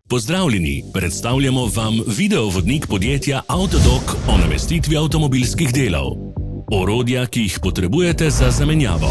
Pozdravljeni, predstavljamo vam videovodnik podjetja Avtodok o namestitvi avtomobilskih delov. Orodja, ki jih potrebujete za zamenjavo.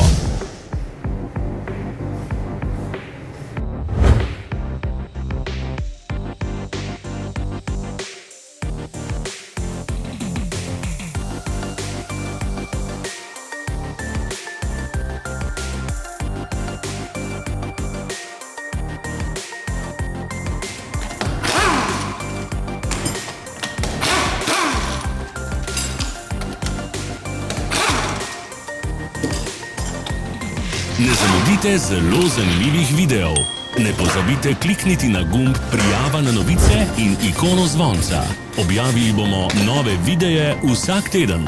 Ne zamudite zelo zanimivih videov. Ne pozabite klikniti na gumb Prijava na novice in ikono zvonca. Objavili bomo nove videe vsak teden.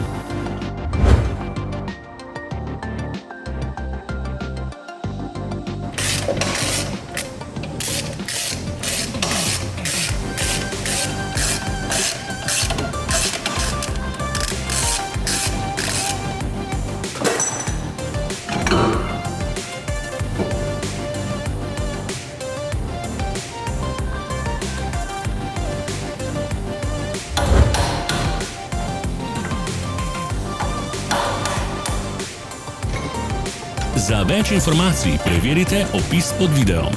Za več informacij preverite opis pod videom.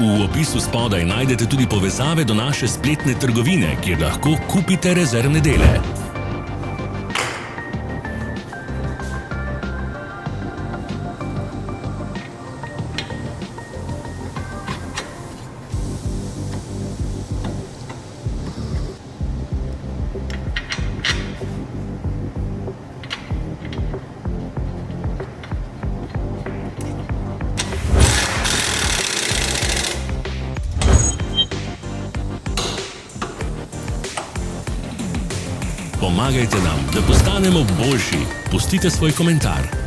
V opisu spodaj najdete tudi povezave do naše spletne trgovine, kjer lahko kupite rezervne dele. Pomagajte nam, da postanemo boljši. Pustite svoj komentar.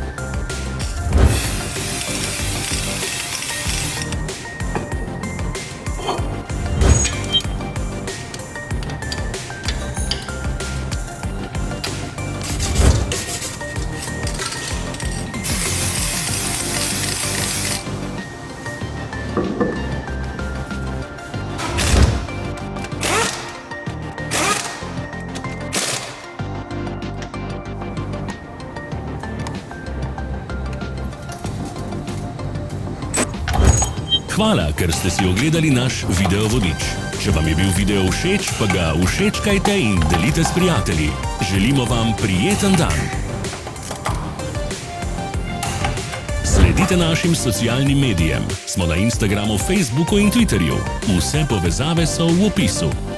Hvala, ker ste si ogledali naš videovodič. Če vam je bil video všeč, pa ga všečkajte in delite s prijatelji. Želimo vam prijeten dan. Sledite našim socialnim medijem. Smo na Instagramu, Facebooku in Twitterju. Vse povezave so v opisu.